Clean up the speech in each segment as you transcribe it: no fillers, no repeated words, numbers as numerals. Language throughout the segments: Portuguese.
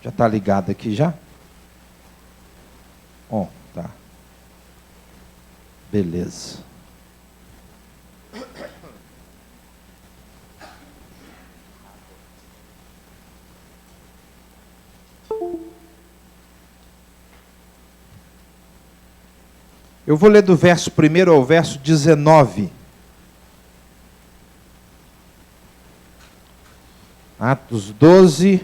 Já está ligado aqui já? Ó, tá. Beleza. Eu vou ler do verso 1 ao verso 19. Atos 12,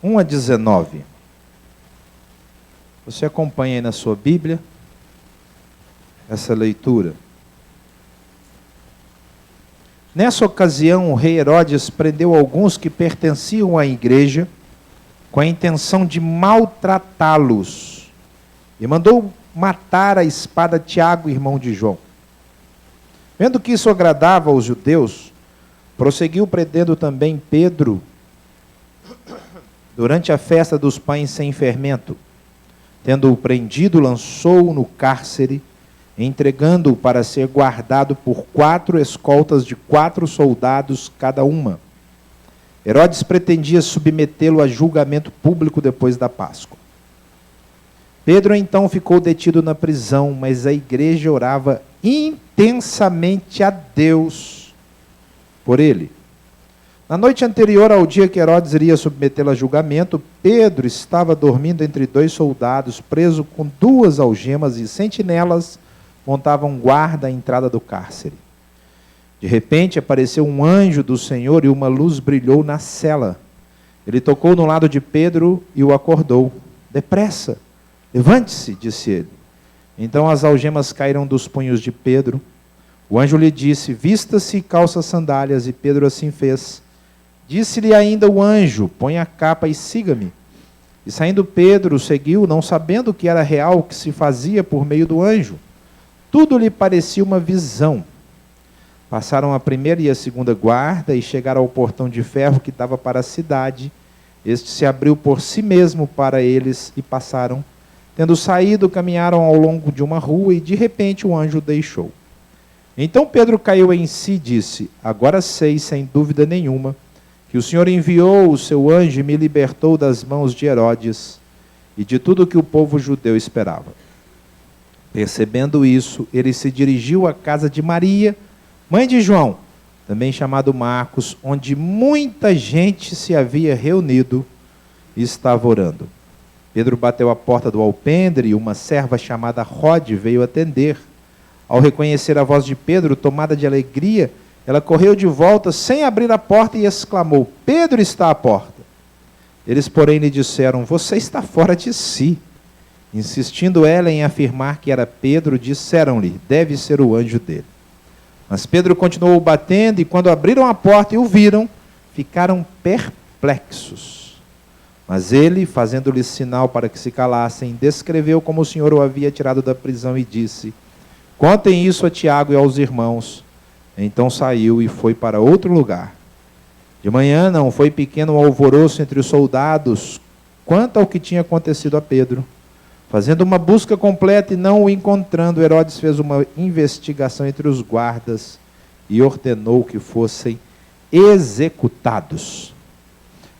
1 a 19. Você acompanha aí na sua Bíblia essa leitura. Nessa ocasião, o rei Herodes prendeu alguns que pertenciam à igreja com a intenção de maltratá-los e mandou matar à espada Tiago, irmão de João. Vendo que isso agradava aos judeus, prosseguiu prendendo também Pedro durante a festa dos pães sem fermento. Tendo-o prendido, lançou-o no cárcere, entregando-o para ser guardado por 4 escoltas de 4 soldados cada uma. Herodes pretendia submetê-lo a julgamento público depois da Páscoa. Pedro então ficou detido na prisão, mas a igreja orava intensamente a Deus por ele. Na noite anterior ao dia que Herodes iria submetê-lo a julgamento, Pedro estava dormindo entre 2 soldados, preso com 2 algemas, e sentinelas montavam guarda à entrada do cárcere. De repente apareceu um anjo do Senhor e uma luz brilhou na cela. Ele tocou no lado de Pedro e o acordou. Depressa, levante-se, disse ele. Então as algemas caíram dos punhos de Pedro. O anjo lhe disse, vista-se e calça sandálias, e Pedro assim fez. Disse-lhe ainda o anjo, põe a capa e siga-me. E saindo Pedro, seguiu, não sabendo que era real o que se fazia por meio do anjo. Tudo lhe parecia uma visão. Passaram a primeira e a segunda guarda e chegaram ao portão de ferro que dava para a cidade. Este se abriu por si mesmo para eles e passaram. Tendo saído, caminharam ao longo de uma rua e de repente o anjo deixou. Então Pedro caiu em si e disse, agora sei, sem dúvida nenhuma, que o Senhor enviou o seu anjo e me libertou das mãos de Herodes e de tudo que o povo judeu esperava. Percebendo isso, ele se dirigiu à casa de Maria, mãe de João, também chamado Marcos, onde muita gente se havia reunido e estava orando. Pedro bateu a porta do alpendre e uma serva chamada Rode veio atender. Ao reconhecer a voz de Pedro, tomada de alegria, ela correu de volta sem abrir a porta e exclamou, Pedro está à porta. Eles, porém, lhe disseram, você está fora de si. Insistindo ela em afirmar que era Pedro, disseram-lhe, deve ser o anjo dele. Mas Pedro continuou batendo, e quando abriram a porta e o viram, ficaram perplexos. Mas ele, fazendo-lhes sinal para que se calassem, descreveu como o Senhor o havia tirado da prisão e disse, contem isso a Tiago e aos irmãos. Então saiu e foi para outro lugar. De manhã não foi pequeno o alvoroço entre os soldados, quanto ao que tinha acontecido a Pedro. Fazendo uma busca completa e não o encontrando, Herodes fez uma investigação entre os guardas e ordenou que fossem executados.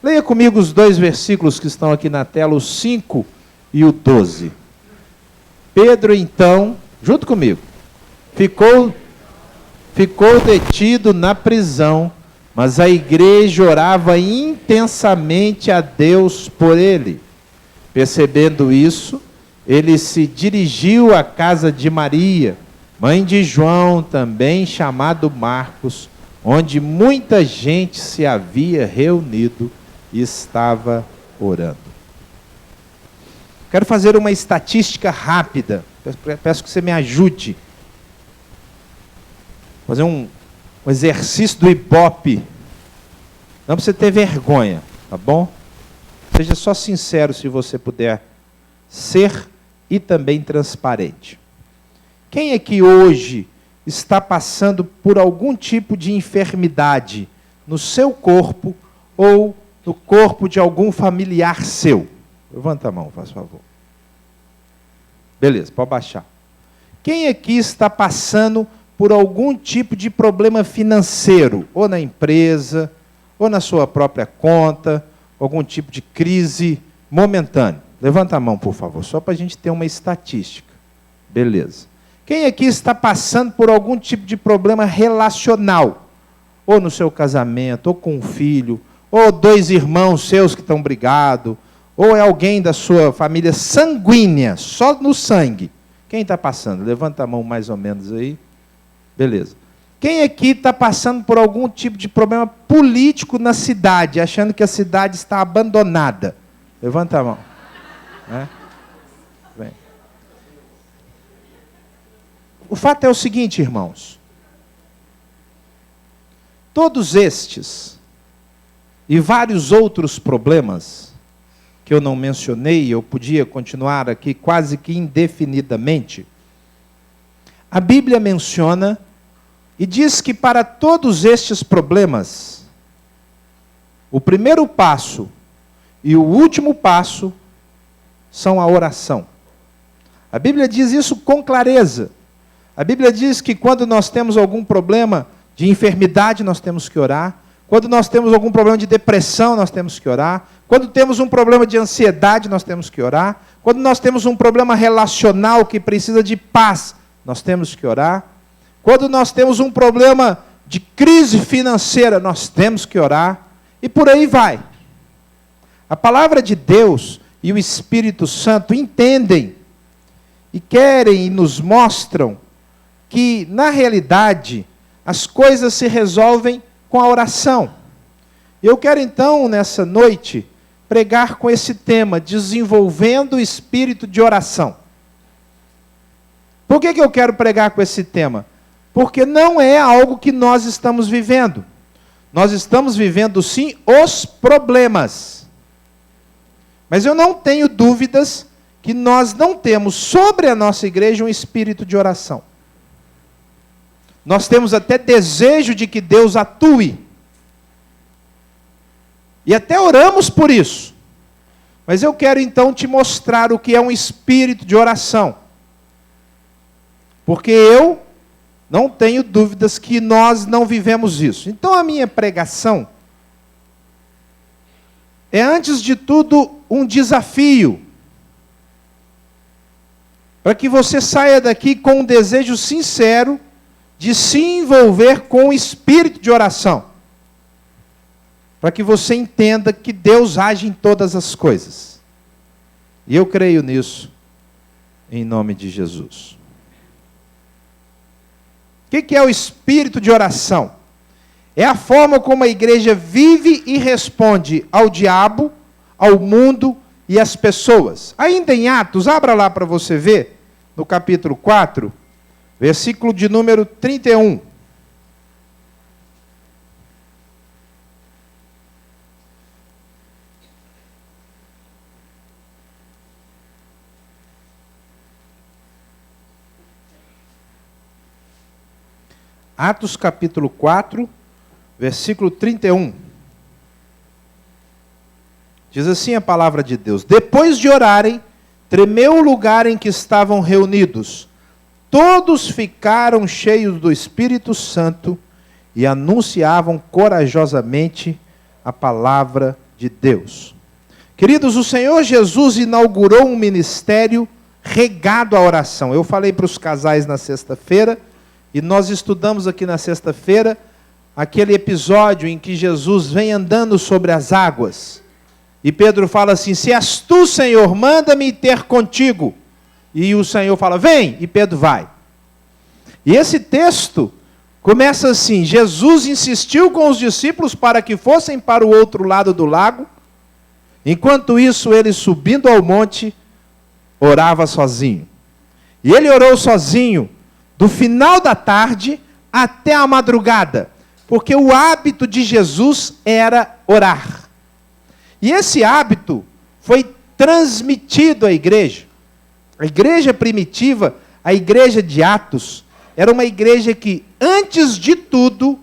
Leia comigo os 2 versículos que estão aqui na tela, o 5 e o 12. Pedro, então, junto comigo, ficou detido na prisão, mas a igreja orava intensamente a Deus por ele. Percebendo isso, ele se dirigiu à casa de Maria, mãe de João, também chamado Marcos, onde muita gente se havia reunido e estava orando. Quero fazer uma estatística rápida, peço que você me ajude. Fazer um exercício do Ibope. Não precisa ter vergonha, tá bom? Seja só sincero se você puder ser e também transparente. Quem é que hoje está passando por algum tipo de enfermidade no seu corpo ou no corpo de algum familiar seu? Levanta a mão, faz favor. Beleza, pode baixar. Quem aqui está passando por algum tipo de problema financeiro, ou na empresa, ou na sua própria conta, algum tipo de crise momentânea? Levanta a mão, por favor, só para a gente ter uma estatística. Beleza. Quem aqui está passando por algum tipo de problema relacional? Ou no seu casamento, ou com um filho, ou dois irmãos seus que estão brigados, ou é alguém da sua família sanguínea, só no sangue. Quem está passando? Levanta a mão mais ou menos aí. Beleza. Quem aqui está passando por algum tipo de problema político na cidade, achando que a cidade está abandonada? Levanta a mão. Bem. O fato é o seguinte, irmãos. Todos estes e vários outros problemas que eu não mencionei, eu podia continuar aqui quase que indefinidamente, a Bíblia menciona e diz que para todos estes problemas, o primeiro passo e o último passo são a oração. A Bíblia diz isso com clareza. A Bíblia diz que quando nós temos algum problema de enfermidade, nós temos que orar. Quando nós temos algum problema de depressão, nós temos que orar. Quando temos um problema de ansiedade, nós temos que orar. Quando nós temos um problema relacional que precisa de paz, nós temos que orar. Quando nós temos um problema de crise financeira, nós temos que orar. E por aí vai. A palavra de Deus e o Espírito Santo entendem e querem e nos mostram que, na realidade, as coisas se resolvem com a oração. Eu quero então, nessa noite, pregar com esse tema, desenvolvendo o espírito de oração. Por que eu quero pregar com esse tema? Porque não é algo que nós estamos vivendo. Nós estamos vivendo, sim, os problemas. Mas eu não tenho dúvidas que nós não temos sobre a nossa igreja um espírito de oração. Nós temos até desejo de que Deus atue. E até oramos por isso. Mas eu quero então te mostrar o que é um espírito de oração. Porque eu não tenho dúvidas que nós não vivemos isso. Então a minha pregação é, antes de tudo, um desafio. Para que você saia daqui com um desejo sincero de se envolver com o espírito de oração. Para que você entenda que Deus age em todas as coisas. E eu creio nisso, em nome de Jesus. O que é o espírito de oração? É a forma como a igreja vive e responde ao diabo, ao mundo e às pessoas. Ainda em Atos, abra lá para você ver, no capítulo 4, versículo de número 31. Atos capítulo 4, versículo 31. Diz assim a palavra de Deus: depois de orarem, tremeu o lugar em que estavam reunidos. Todos ficaram cheios do Espírito Santo e anunciavam corajosamente a palavra de Deus. Queridos, o Senhor Jesus inaugurou um ministério regado à oração. Eu falei para os casais na sexta-feira, e nós estudamos aqui na sexta-feira aquele episódio em que Jesus vem andando sobre as águas. E Pedro fala assim: se és tu, Senhor, manda-me ter contigo. E o Senhor fala: vem, e Pedro vai. E esse texto começa assim: Jesus insistiu com os discípulos para que fossem para o outro lado do lago. Enquanto isso, ele, subindo ao monte, orava sozinho. E ele orou sozinho do final da tarde até a madrugada, porque o hábito de Jesus era orar. E esse hábito foi transmitido à igreja. A igreja primitiva, a igreja de Atos, era uma igreja que, antes de tudo,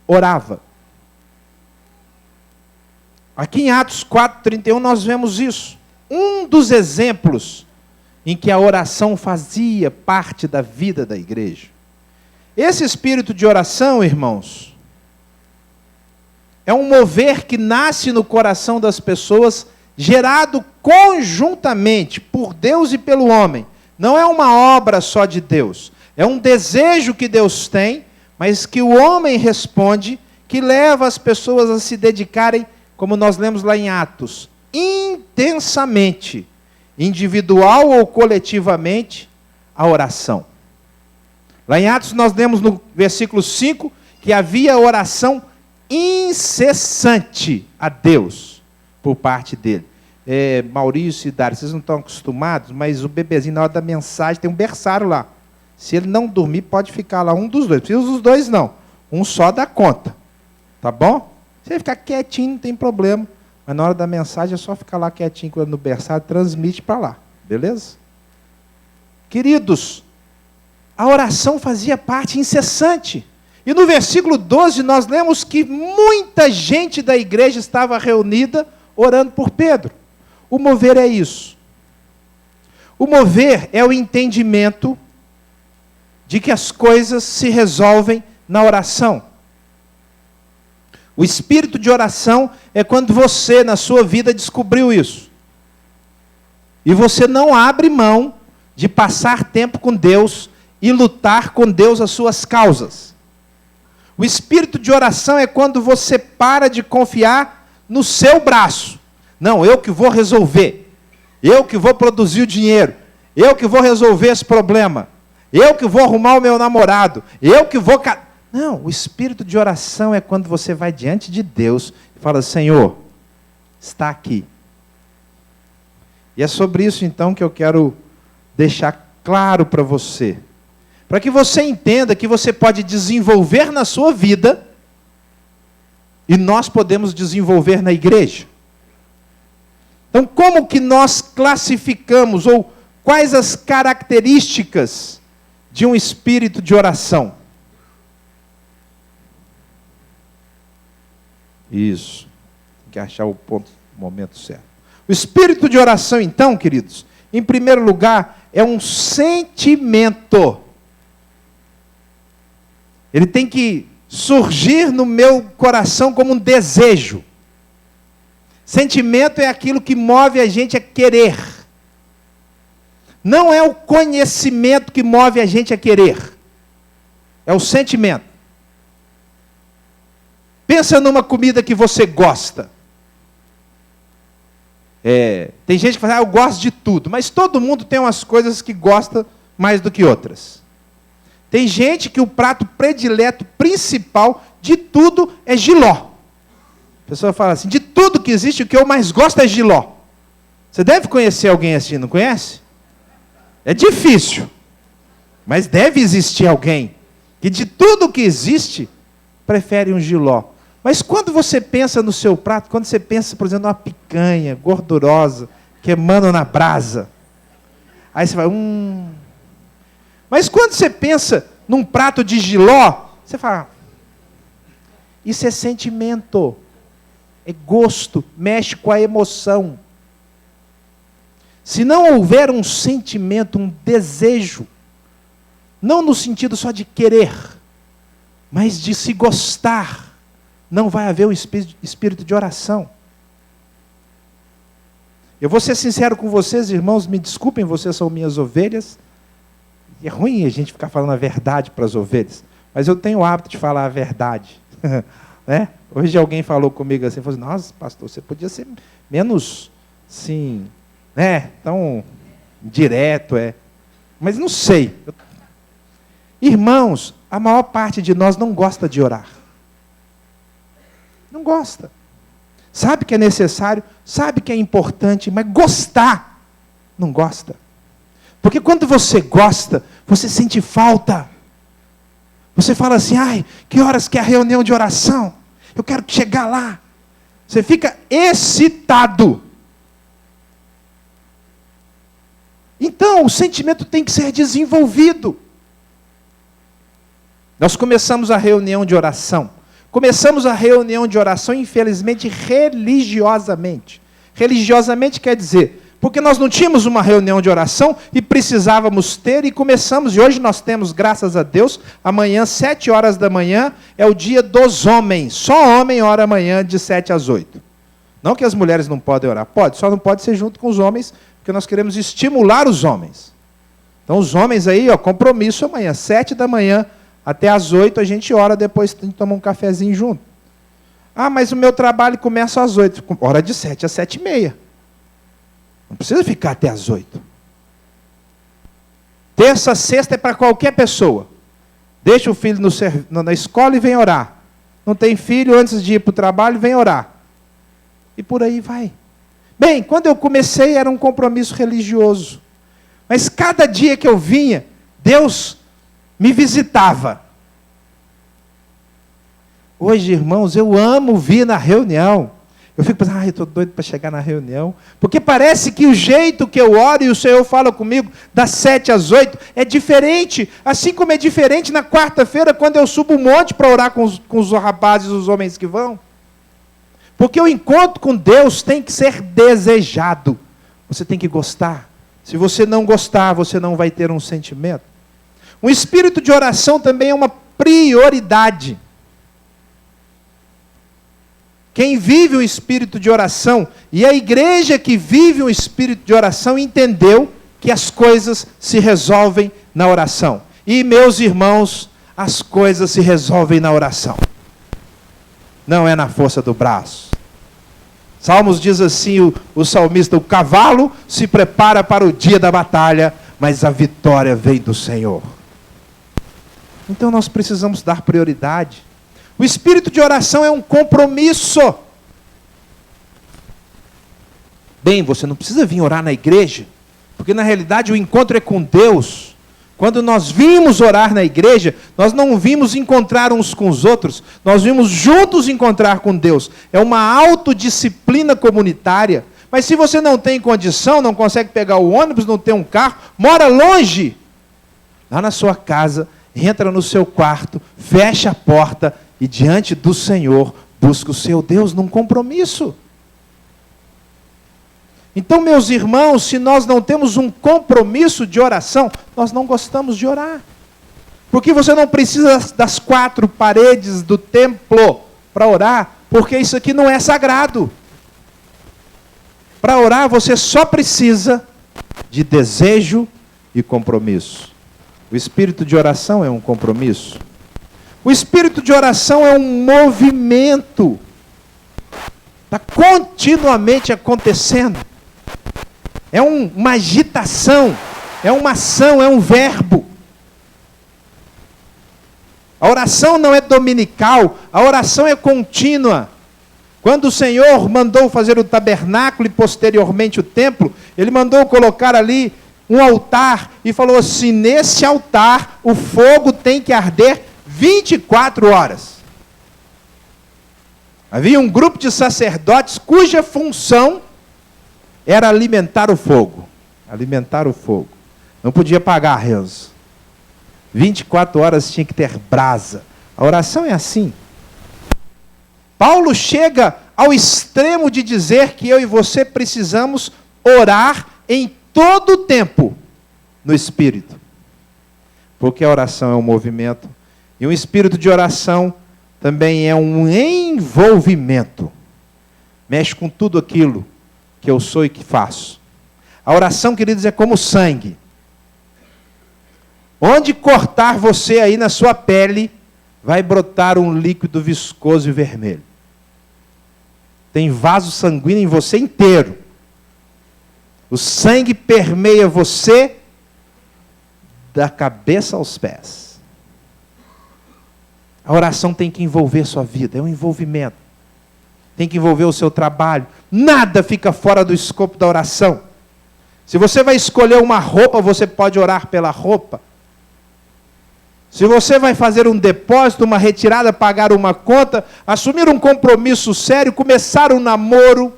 orava. Aqui em Atos 4:31 nós vemos isso. Um dos exemplos em que a oração fazia parte da vida da igreja. Esse espírito de oração, irmãos, é um mover que nasce no coração das pessoas, gerado conjuntamente por Deus e pelo homem. Não é uma obra só de Deus. É um desejo que Deus tem, mas que o homem responde, que leva as pessoas a se dedicarem, como nós lemos lá em Atos, intensamente, individual ou coletivamente, à oração. Lá em Atos nós lemos no versículo 5 que havia oração incessante a Deus por parte dele. Maurício e Dário, vocês não estão acostumados, mas o bebezinho na hora da mensagem tem um berçário lá. Se ele não dormir, pode ficar lá um dos dois. Não precisa dos dois não, um só dá conta. Tá bom? Se ele ficar quietinho, não tem problema. Mas na hora da mensagem é só ficar lá quietinho no berçário, transmite para lá. Beleza? Queridos, a oração fazia parte incessante. E no versículo 12 nós lemos que muita gente da igreja estava reunida orando por Pedro. O mover é isso. O mover é o entendimento de que as coisas se resolvem na oração. O espírito de oração é quando você, na sua vida, descobriu isso. E você não abre mão de passar tempo com Deus e lutar com Deus as suas causas. O espírito de oração é quando você para de confiar no seu braço. Não, eu que vou resolver. Eu que vou produzir o dinheiro. Eu que vou resolver esse problema. Eu que vou arrumar o meu namorado. Eu que vou... Não, o espírito de oração é quando você vai diante de Deus e fala, Senhor, está aqui. E é sobre isso então que eu quero deixar claro para você. Para que você entenda que você pode desenvolver na sua vida e nós podemos desenvolver na igreja. Então, como que nós classificamos ou quais as características de um espírito de oração? Isso. Tem que achar o momento certo. O espírito de oração, então, queridos, em primeiro lugar, é um sentimento. Ele tem que surgir no meu coração como um desejo. Sentimento é aquilo que move a gente a querer. Não é o conhecimento que move a gente a querer. É o sentimento. Pensa numa comida que você gosta. Tem gente que fala, eu gosto de tudo. Mas todo mundo tem umas coisas que gosta mais do que outras. Tem gente que o prato predileto principal de tudo é jiló. A pessoa fala assim, de tudo que existe, o que eu mais gosto é jiló. Você deve conhecer alguém assim, não conhece? É difícil. Mas deve existir alguém que de tudo que existe, prefere um jiló. Mas quando você pensa no seu prato, quando você pensa, por exemplo, numa picanha gordurosa, queimando na brasa, aí você vai, Mas quando você pensa num prato de jiló, você fala, isso é sentimento, é gosto, mexe com a emoção. Se não houver um sentimento, um desejo, não no sentido só de querer, mas de se gostar, não vai haver um espírito de oração. Eu vou ser sincero com vocês, irmãos, me desculpem, vocês são minhas ovelhas. É ruim a gente ficar falando a verdade para as ovelhas, mas eu tenho o hábito de falar a verdade. Né? Hoje alguém falou comigo assim, falou assim, nossa, pastor, você podia ser menos, sim, né? Tão direto, Mas não sei. Irmãos, a maior parte de nós não gosta de orar. Não gosta. Sabe que é necessário, sabe que é importante, mas gostar, não gosta. Porque quando você gosta, você sente falta. Você fala assim, que horas que é a reunião de oração? Eu quero chegar lá. Você fica excitado. Então, o sentimento tem que ser desenvolvido. Nós começamos a reunião de oração. Começamos a reunião de oração, infelizmente, religiosamente. Religiosamente quer dizer, porque nós não tínhamos uma reunião de oração e precisávamos ter, e começamos, e hoje nós temos, graças a Deus, amanhã, 7 horas da manhã, é o dia dos homens. Só homem ora amanhã, de 7 às 8. Não que as mulheres não podem orar, pode, só não pode ser junto com os homens, porque nós queremos estimular os homens. Então os homens aí, compromisso amanhã, 7 da manhã, até às 8 a gente ora, depois a gente toma um cafezinho junto. Ah, mas o meu trabalho começa às 8. Hora de 7 às 7h30. Não precisa ficar até às 8. Terça, sexta é para qualquer pessoa. Deixa o filho na escola e vem orar. Não tem filho, antes de ir para o trabalho, vem orar. E por aí vai. Bem, quando eu comecei era um compromisso religioso. Mas cada dia que eu vinha, Deus me visitava. Hoje, irmãos, eu amo vir na reunião. Eu fico pensando, eu estou doido para chegar na reunião. Porque parece que o jeito que eu oro e o Senhor fala comigo, das 7 às 8, é diferente. Assim como é diferente na quarta-feira, quando eu subo um monte para orar com os rapazes, os homens que vão. Porque o encontro com Deus tem que ser desejado. Você tem que gostar. Se você não gostar, você não vai ter um sentimento. Um espírito de oração também é uma prioridade. Quem vive um espírito de oração, e a igreja que vive um espírito de oração, entendeu que as coisas se resolvem na oração. E, meus irmãos, as coisas se resolvem na oração. Não é na força do braço. Salmos diz assim, o salmista, o cavalo se prepara para o dia da batalha, mas a vitória vem do Senhor. Então nós precisamos dar prioridade. O espírito de oração é um compromisso. Bem, você não precisa vir orar na igreja, porque na realidade o encontro é com Deus. Quando nós vimos orar na igreja, nós não vimos encontrar uns com os outros, nós vimos juntos encontrar com Deus. É uma autodisciplina comunitária. Mas se você não tem condição, não consegue pegar o ônibus, não tem um carro, mora longe, lá na sua casa, entra no seu quarto, fecha a porta e diante do Senhor busca o seu Deus num compromisso. Então, meus irmãos, se nós não temos um compromisso de oração, nós não gostamos de orar. Porque você não precisa das 4 paredes do templo para orar, porque isso aqui não é sagrado. Para orar, você só precisa de desejo e compromisso. O espírito de oração é um compromisso. O espírito de oração é um movimento. Está continuamente acontecendo. É uma agitação, é uma ação, é um verbo. A oração não é dominical, a oração é contínua. Quando o Senhor mandou fazer o tabernáculo e posteriormente o templo, Ele mandou colocar ali um altar e falou assim, nesse altar o fogo tem que arder 24 horas. Havia um grupo de sacerdotes cuja função era alimentar o fogo. Alimentar o fogo. Não podia apagar, Renzo. 24 horas tinha que ter brasa. A oração é assim. Paulo chega ao extremo de dizer que eu e você precisamos orar em todo o tempo no Espírito. Porque a oração é um movimento. E um espírito de oração também é um envolvimento. Mexe com tudo aquilo que eu sou e que faço. A oração, queridos, é como sangue. Onde cortar você aí na sua pele, vai brotar um líquido viscoso e vermelho. Tem vaso sanguíneo em você inteiro. O sangue permeia você da cabeça aos pés. A oração tem que envolver sua vida, é um envolvimento. Tem que envolver o seu trabalho. Nada fica fora do escopo da oração. Se você vai escolher uma roupa, você pode orar pela roupa. Se você vai fazer um depósito, uma retirada, pagar uma conta, assumir um compromisso sério, começar um namoro,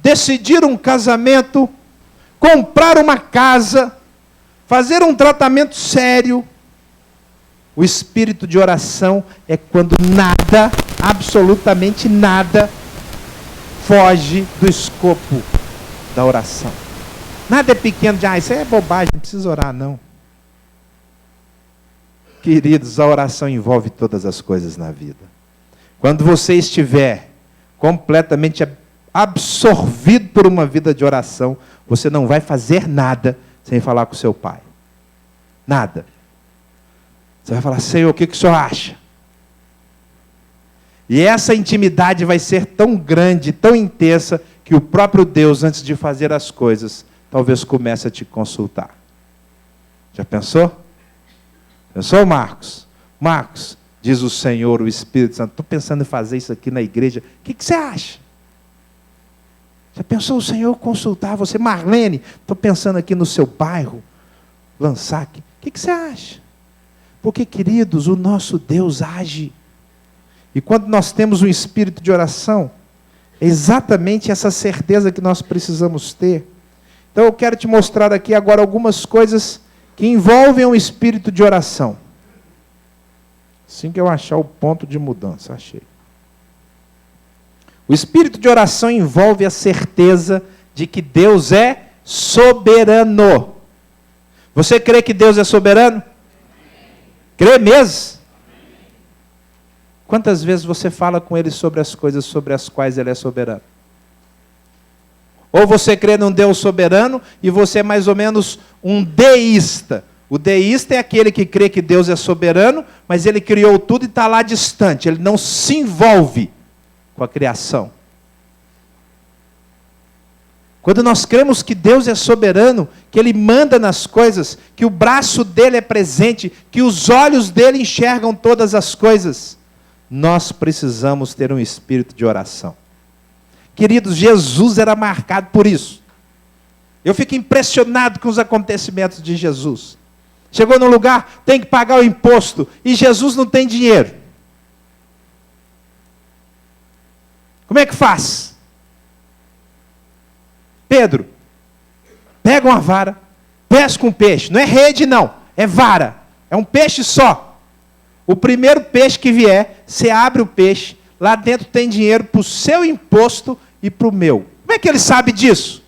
decidir um casamento, comprar uma casa, fazer um tratamento sério. O espírito de oração é quando nada, absolutamente nada, foge do escopo da oração. Nada é pequeno de, isso é bobagem, não precisa orar não. Queridos, a oração envolve todas as coisas na vida. Quando você estiver completamente absorvido por uma vida de oração, você não vai fazer nada sem falar com seu pai. Nada. Você vai falar, Senhor, o que o Senhor acha? E essa intimidade vai ser tão grande, tão intensa, que o próprio Deus, antes de fazer as coisas, talvez comece a te consultar. Já pensou? Pensou, Marcos? Marcos, diz o Senhor, o Espírito Santo, estou pensando em fazer isso aqui na igreja. O que você acha? Já pensou o Senhor consultar você? Marlene, estou pensando aqui no seu bairro, lançar aqui. O que você acha? Porque, queridos, o nosso Deus age. E quando nós temos um espírito de oração, é exatamente essa certeza que nós precisamos ter. Então eu quero te mostrar aqui agora algumas coisas que envolvem um espírito de oração. Assim que eu achar o ponto de mudança, achei. O espírito de oração envolve a certeza de que Deus é soberano. Você crê que Deus é soberano? Crê mesmo? Quantas vezes você fala com Ele sobre as coisas sobre as quais Ele é soberano? Ou você crê num Deus soberano e você é mais ou menos um deísta. O deísta é aquele que crê que Deus é soberano, mas Ele criou tudo e está lá distante. Ele não se envolve com a criação. Quando nós cremos que Deus é soberano, que Ele manda nas coisas, que o braço dEle é presente, que os olhos dEle enxergam todas as coisas, nós precisamos ter um espírito de oração. Queridos, Jesus era marcado por isso. Eu fico impressionado com os acontecimentos de Jesus. Chegou num lugar, tem que pagar o imposto, e Jesus não tem dinheiro. Como é que faz? Pedro, pega uma vara, pesca um peixe. Não é rede não, é vara. É um peixe só. O primeiro peixe que vier, você abre o peixe, lá dentro tem dinheiro para o seu imposto e para o meu. Como é que ele sabe disso?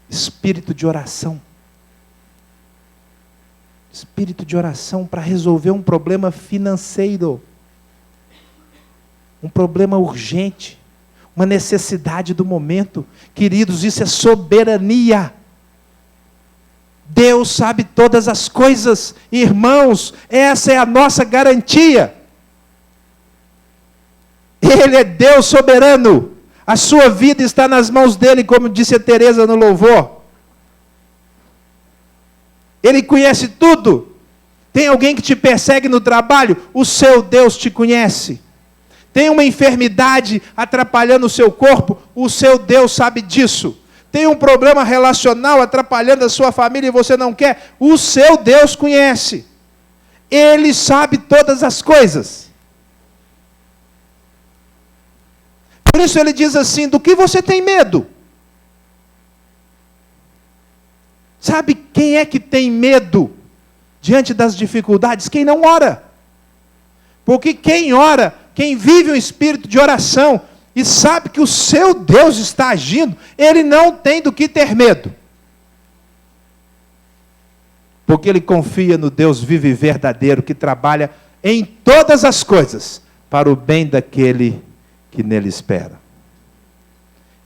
Espírito de oração. Espírito de oração para resolver um problema financeiro. Um problema urgente. Uma necessidade do momento. Queridos, isso é soberania. Deus sabe todas as coisas. Irmãos, essa é a nossa garantia. Ele é Deus soberano. A sua vida está nas mãos dele, como disse a Teresa no louvor. Ele conhece tudo. Tem alguém que te persegue no trabalho? O seu Deus te conhece. Tem uma enfermidade atrapalhando o seu corpo? O seu Deus sabe disso. Tem um problema relacional atrapalhando a sua família e você não quer? O seu Deus conhece. Ele sabe todas as coisas. Por isso ele diz assim, do que você tem medo? Sabe quem é que tem medo diante das dificuldades? Quem não ora. Porque quem ora, quem vive um espírito de oração e sabe que o seu Deus está agindo, ele não tem do que ter medo. Porque ele confia no Deus vivo e verdadeiro que trabalha em todas as coisas para o bem daquele que nele espera.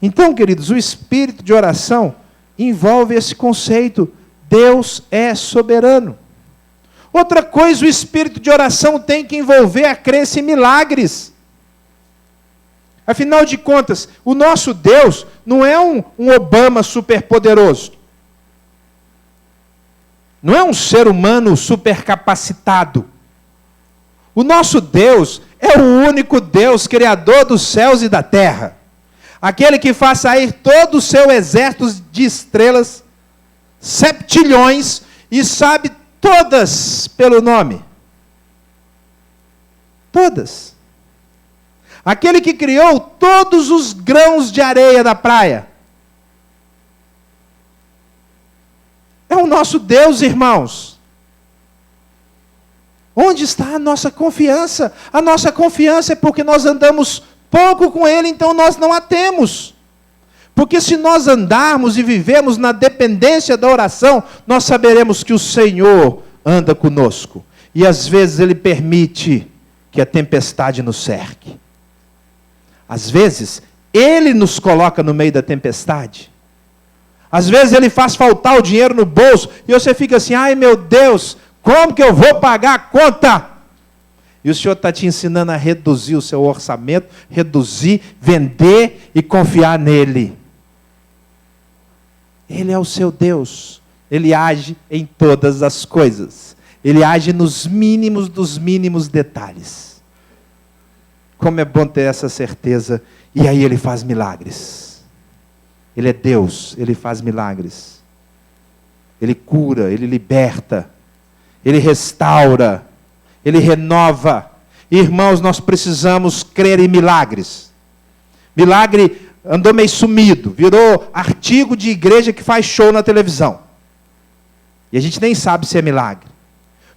Então, queridos, o espírito de oração envolve esse conceito. Deus é soberano. Outra coisa, o espírito de oração tem que envolver a crença em milagres. Afinal de contas, o nosso Deus não é um Obama superpoderoso. Não é um ser humano supercapacitado. O nosso Deus é o único Deus criador dos céus e da terra. Aquele que faz sair todo o seu exército de estrelas, septilhões, e sabe todas pelo nome. Todas. Aquele que criou todos os grãos de areia da praia. É o nosso Deus, irmãos. Onde está a nossa confiança? A nossa confiança é porque nós andamos pouco com Ele, então nós não a temos. Porque se nós andarmos e vivemos na dependência da oração, nós saberemos que o Senhor anda conosco. E às vezes Ele permite que a tempestade nos cerque. Às vezes, Ele nos coloca no meio da tempestade. Às vezes Ele faz faltar o dinheiro no bolso, e você fica assim, ai meu Deus, como que eu vou pagar a conta? E o Senhor está te ensinando a reduzir o seu orçamento, reduzir, vender e confiar nele. Ele é o seu Deus. Ele age em todas as coisas. Ele age nos mínimos dos mínimos detalhes. Como é bom ter essa certeza. E aí Ele faz milagres. Ele é Deus, Ele faz milagres. Ele cura, Ele liberta. Ele restaura. Ele renova. Irmãos, nós precisamos crer em milagres. Milagre andou meio sumido, virou artigo de igreja que faz show na televisão. E a gente nem sabe se é milagre.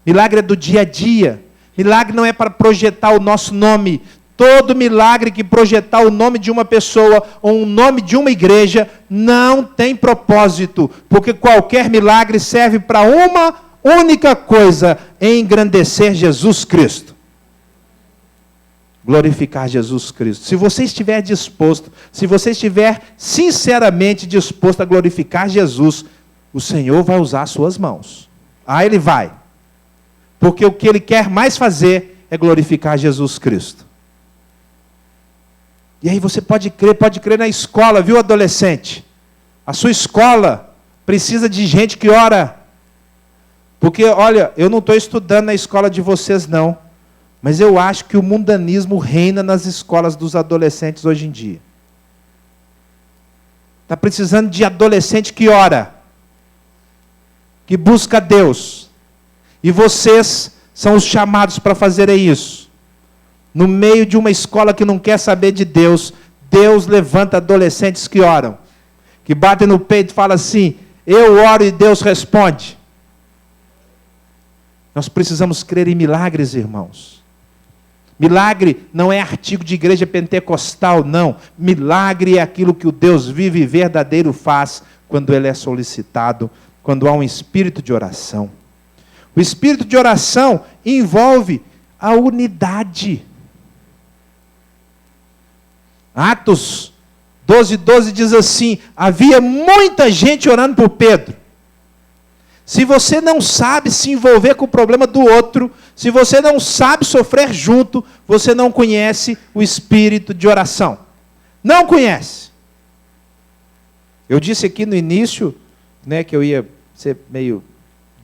Milagre é do dia a dia. Milagre não é para projetar o nosso nome. Todo milagre que projetar o nome de uma pessoa ou o nome de uma igreja não tem propósito, porque qualquer milagre serve para uma única coisa: engrandecer Jesus Cristo. Glorificar Jesus Cristo. Se você estiver disposto, se você estiver sinceramente disposto a glorificar Jesus, o Senhor vai usar as suas mãos. Ele vai. Porque o que Ele quer mais fazer é glorificar Jesus Cristo. E aí você pode crer na escola, viu, adolescente? A sua escola precisa de gente que ora. Porque, olha, eu não estou estudando na escola de vocês, não. Mas eu acho que o mundanismo reina nas escolas dos adolescentes hoje em dia. Está precisando de adolescente que ora, que busca Deus. E vocês são os chamados para fazerem isso. No meio de uma escola que não quer saber de Deus, Deus levanta adolescentes que oram, que batem no peito e falam assim: eu oro e Deus responde. Nós precisamos crer em milagres, irmãos. Milagre não é artigo de igreja pentecostal, não. Milagre é aquilo que o Deus vivo e verdadeiro faz quando Ele é solicitado, quando há um espírito de oração. O espírito de oração envolve a unidade. Atos 12:12 diz assim: havia muita gente orando por Pedro. Se você não sabe se envolver com o problema do outro, se você não sabe sofrer junto, você não conhece o espírito de oração. Não conhece. Eu disse aqui no início, né, que eu ia ser meio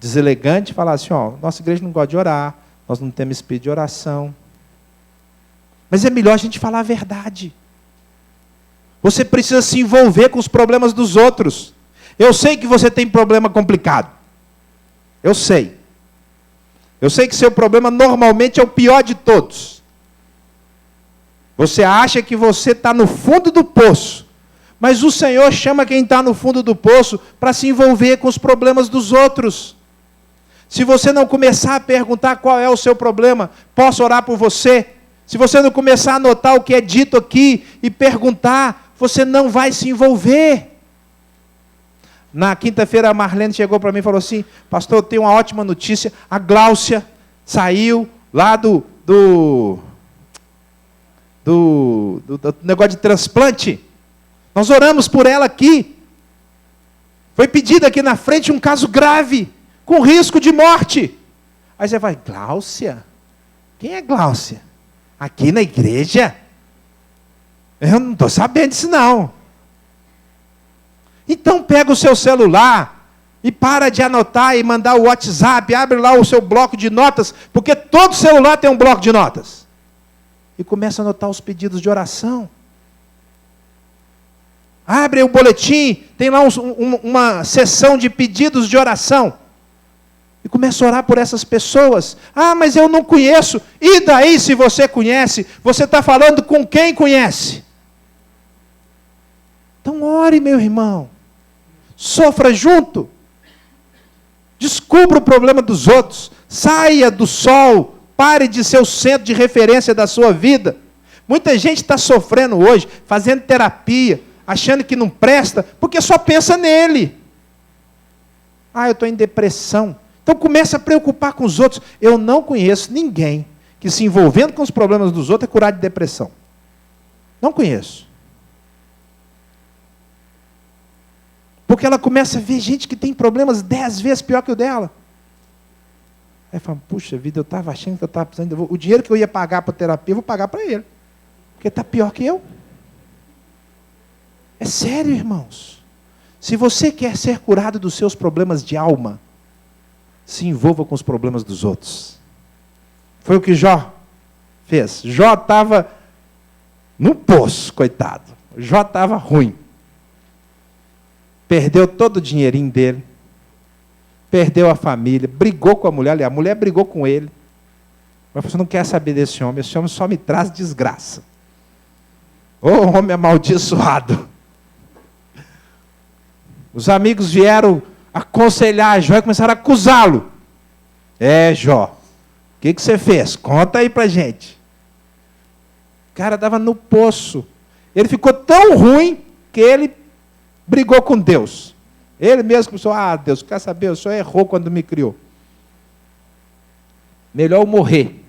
deselegante, falar assim, nossa igreja não gosta de orar, nós não temos espírito de oração. Mas é melhor a gente falar a verdade. Você precisa se envolver com os problemas dos outros. Eu sei que você tem problema complicado. Eu sei. Eu sei que seu problema normalmente é o pior de todos. Você acha que você está no fundo do poço. Mas o Senhor chama quem está no fundo do poço para se envolver com os problemas dos outros. Se você não começar a perguntar qual é o seu problema, posso orar por você? Se você não começar a anotar o que é dito aqui e perguntar, você não vai se envolver. Na quinta-feira a Marlene chegou para mim e falou assim: pastor, eu tenho uma ótima notícia, a Gláucia saiu lá do negócio de transplante. Nós oramos por ela aqui. Foi pedido aqui na frente um caso grave, com risco de morte. Aí você vai, Gláucia? Quem é Gláucia? Aqui na igreja? Eu não estou sabendo disso não. Então pega o seu celular e para de anotar e mandar o WhatsApp, abre lá o seu bloco de notas, porque todo celular tem um bloco de notas. E começa a anotar os pedidos de oração. Abre o boletim, tem lá uma seção de pedidos de oração. E começa a orar por essas pessoas. Ah, mas eu não conheço. E daí se você conhece? Você está falando com quem conhece? Então ore, meu irmão. Sofra junto. Descubra o problema dos outros. Saia do sol. Pare de ser o centro de referência da sua vida. Muita gente está sofrendo hoje, fazendo terapia. achando que não presta, porque só pensa nele. Eu estou em depressão. Então começa a preocupar com os outros. Eu não conheço ninguém que se envolvendo com os problemas dos outros é curado de depressão. Não conheço. Porque ela começa a ver gente que tem problemas 10 vezes pior que o dela. Aí fala, puxa vida, eu estava achando que eu estava precisando, o dinheiro que eu ia pagar para a terapia, eu vou pagar para ele. Porque está pior que eu. É sério, irmãos. Se você quer ser curado dos seus problemas de alma, se envolva com os problemas dos outros. Foi o que Jó fez. Jó estava no poço, coitado. Jó estava ruim. Perdeu todo o dinheirinho dele. Perdeu a família. Brigou com a mulher brigou com ele. Mas você não quer saber desse homem. Esse homem só me traz desgraça. Ô homem amaldiçoado. Os amigos vieram aconselhar Jó e começaram a acusá-lo. Jó, o que você fez? Conta aí pra gente. O cara estava no poço. Ele ficou tão ruim que ele brigou com Deus. Ele mesmo começou, Deus, quer saber? O Senhor errou quando me criou. Melhor eu morrer.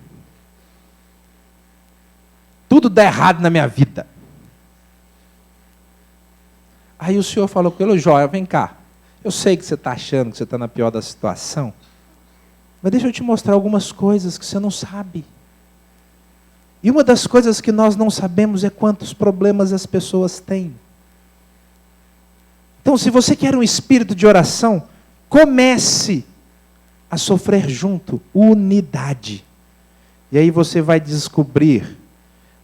Tudo dá errado na minha vida. Aí o Senhor falou com ele, Jó, vem cá. Eu sei que você está achando que você está na pior da situação, mas deixa eu te mostrar algumas coisas que você não sabe. E uma das coisas que nós não sabemos é quantos problemas as pessoas têm. Então, se você quer um espírito de oração, comece a sofrer junto, unidade. E aí você vai descobrir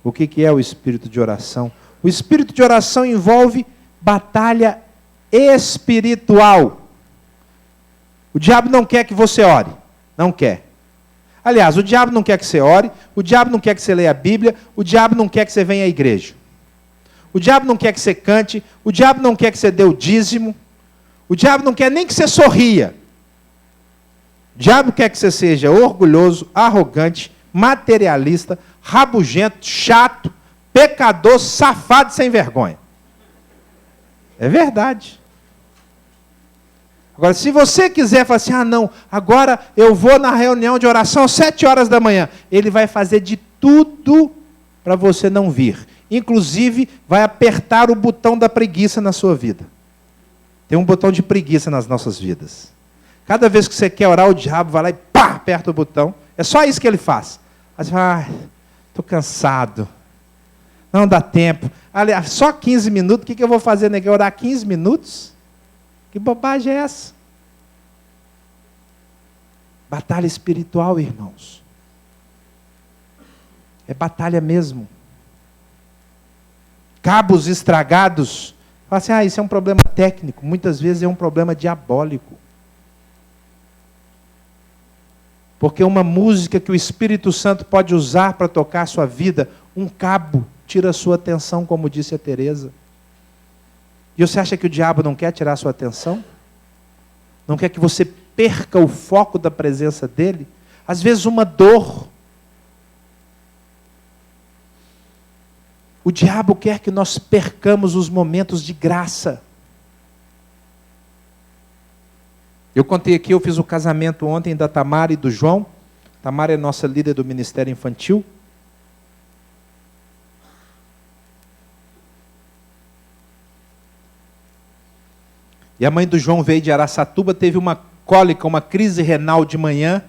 o que é o espírito de oração. O espírito de oração envolve batalha espiritual. O diabo não quer que você ore. Não quer. Aliás, o diabo não quer que você ore, o diabo não quer que você leia a Bíblia, o diabo não quer que você venha à igreja. O diabo não quer que você cante, o diabo não quer que você dê o dízimo, o diabo não quer nem que você sorria. O diabo quer que você seja orgulhoso, arrogante, materialista, rabugento, chato, pecador, safado e sem vergonha. É verdade. Agora, se você quiser falar assim, não, agora eu vou na reunião de oração às 7 horas da manhã, ele vai fazer de tudo para você não vir. Inclusive, vai apertar o botão da preguiça na sua vida. Tem um botão de preguiça nas nossas vidas. Cada vez que você quer orar, o diabo vai lá e pá, aperta o botão. É só isso que ele faz. Aí você fala, estou cansado. Não dá tempo. Aliás, só 15 minutos, o que eu vou fazer, né? Orar 15 minutos? Que bobagem é essa? Batalha espiritual, irmãos. É batalha mesmo. Cabos estragados. Fala assim, isso é um problema técnico. Muitas vezes é um problema diabólico. Porque uma música que o Espírito Santo pode usar para tocar a sua vida, um cabo tira a sua atenção, como disse a Teresa. E você acha que o diabo não quer tirar a sua atenção? Não quer que você perca o foco da presença dele? Às vezes uma dor. O diabo quer que nós percamos os momentos de graça. Eu contei aqui, eu fiz o casamento ontem da Tamara e do João. Tamara é nossa líder do Ministério Infantil. E a mãe do João veio de Araçatuba, teve uma cólica, uma crise renal de manhã,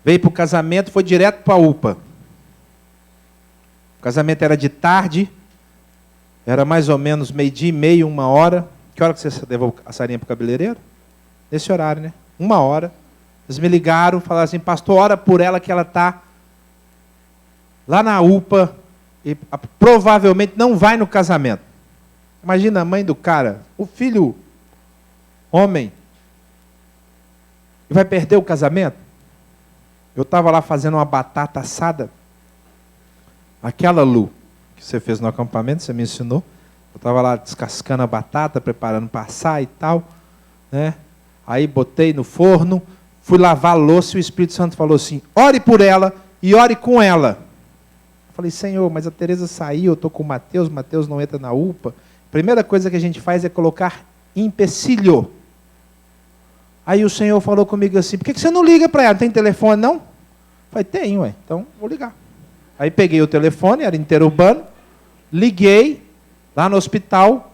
veio para o casamento, foi direto para a UPA. O casamento era de tarde, era mais ou menos 12:30, 1h. Que hora que você levou a Sarinha para o cabeleireiro? Nesse horário, né? 1h. Eles me ligaram, falaram assim, pastor, ora por ela que ela está lá na UPA e provavelmente não vai no casamento. Imagina a mãe do cara, o filho homem, e vai perder o casamento? Eu estava lá fazendo uma batata assada, aquela, Lu, que você fez no acampamento, você me ensinou, eu estava lá descascando a batata, preparando para assar e tal, né? Aí botei no forno, fui lavar a louça e o Espírito Santo falou assim, ore por ela e ore com ela. Eu falei, Senhor, mas a Teresa saiu, eu estou com o Mateus não entra na UPA, primeira coisa que a gente faz é colocar empecilho. Aí o Senhor falou comigo assim, por que você não liga para ela? Não tem telefone, não? Eu falei, tenho, ué. Então vou ligar. Aí peguei o telefone, era interurbano, liguei lá no hospital,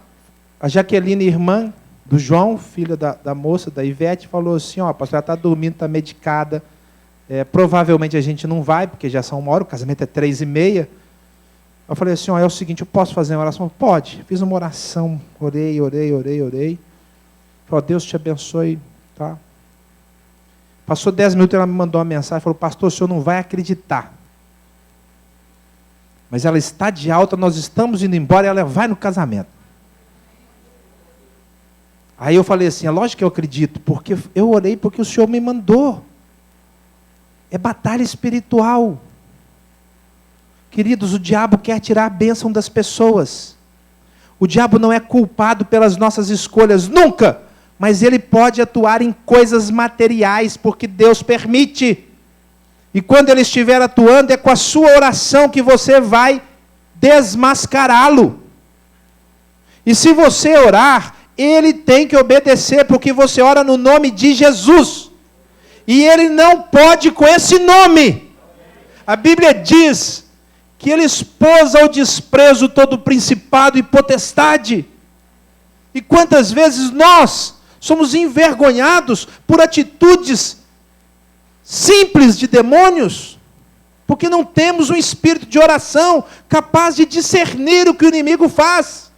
a Jaqueline, irmã do João, filha da moça, da Ivete, falou assim, ó, pastor, ela está dormindo, está medicada, provavelmente a gente não vai, porque já são 1h, o casamento é 3h30. Eu falei assim, ó, é o seguinte, eu posso fazer uma oração? Pode. Fiz uma oração, orei. Falei, Deus te abençoe, tá? Passou 10 minutos, ela me mandou uma mensagem, falou, pastor, o senhor não vai acreditar. Mas ela está de alta, nós estamos indo embora e ela vai no casamento. Aí eu falei assim, é lógico que eu acredito, porque eu orei porque o Senhor me mandou. É batalha espiritual. Queridos, o diabo quer tirar a bênção das pessoas. O diabo não é culpado pelas nossas escolhas, nunca. Mas ele pode atuar em coisas materiais, porque Deus permite. E quando ele estiver atuando, é com a sua oração que você vai desmascará-lo. E se você orar, ele tem que obedecer, porque você ora no nome de Jesus. E ele não pode com esse nome. A Bíblia diz que ele expôs ao desprezo todo principado e potestade. E quantas vezes nós somos envergonhados por atitudes simples de demônios, porque não temos um espírito de oração capaz de discernir o que o inimigo faz.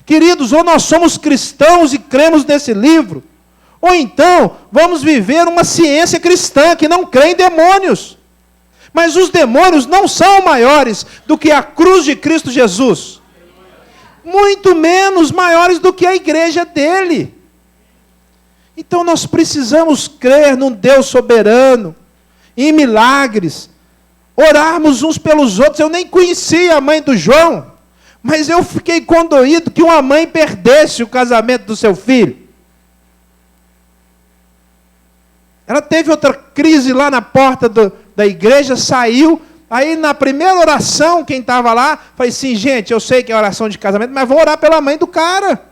Queridos, ou nós somos cristãos e cremos nesse livro, ou então vamos viver uma ciência cristã que não crê em demônios. Mas os demônios não são maiores do que a cruz de Cristo Jesus. Muito menos maiores do que a igreja dele. Então nós precisamos crer num Deus soberano, em milagres, orarmos uns pelos outros. Eu nem conhecia a mãe do João, mas eu fiquei condoído que uma mãe perdesse o casamento do seu filho. Ela teve outra crise lá na porta da igreja, saiu, aí na primeira oração, quem estava lá, falei assim, gente, eu sei que é oração de casamento, mas vou orar pela mãe do cara.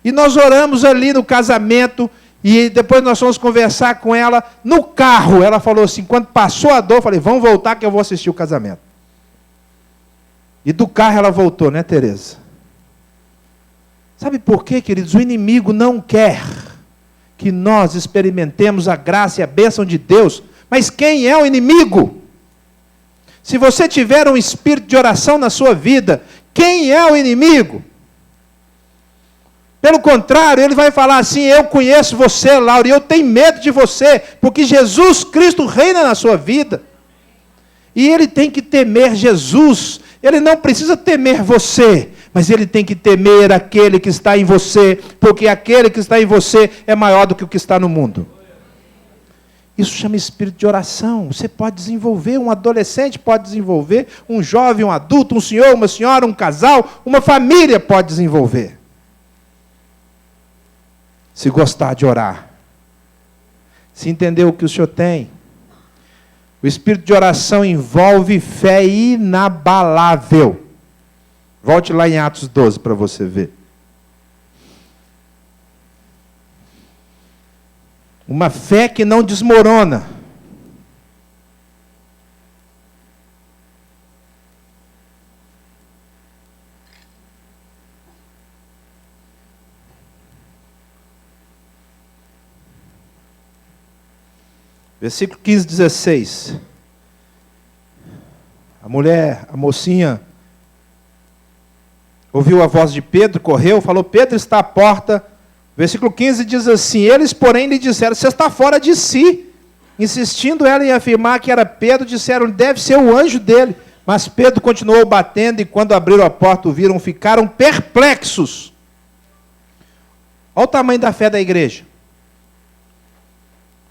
E nós oramos ali no casamento, e depois nós fomos conversar com ela no carro. Ela falou assim, quando passou a dor, eu falei, vamos voltar que eu vou assistir o casamento. E do carro ela voltou, né, Tereza? Sabe por quê, queridos? O inimigo não quer que nós experimentemos a graça e a bênção de Deus. Mas quem é o inimigo? Se você tiver um espírito de oração na sua vida, quem é o inimigo? Pelo contrário, ele vai falar assim, eu conheço você, Laura, e eu tenho medo de você, porque Jesus Cristo reina na sua vida. E ele tem que temer Jesus, ele não precisa temer você, mas ele tem que temer aquele que está em você, porque aquele que está em você é maior do que o que está no mundo. Isso chama espírito de oração. Você pode desenvolver, um adolescente pode desenvolver, um jovem, um adulto, um senhor, uma senhora, um casal, uma família pode desenvolver. Se gostar de orar, se entender o que o Senhor tem. O espírito de oração envolve fé inabalável. Volte lá em Atos 12 para você ver. Uma fé que não desmorona. Versículo 15, 16. A mocinha, ouviu a voz de Pedro, correu, falou, Pedro está à porta. Versículo 15 diz assim, eles, porém, lhe disseram, você está fora de si. Insistindo ela em afirmar que era Pedro, disseram, deve ser o anjo dele. Mas Pedro continuou batendo, e quando abriram a porta, o viram, ficaram perplexos. Olha o tamanho da fé da igreja.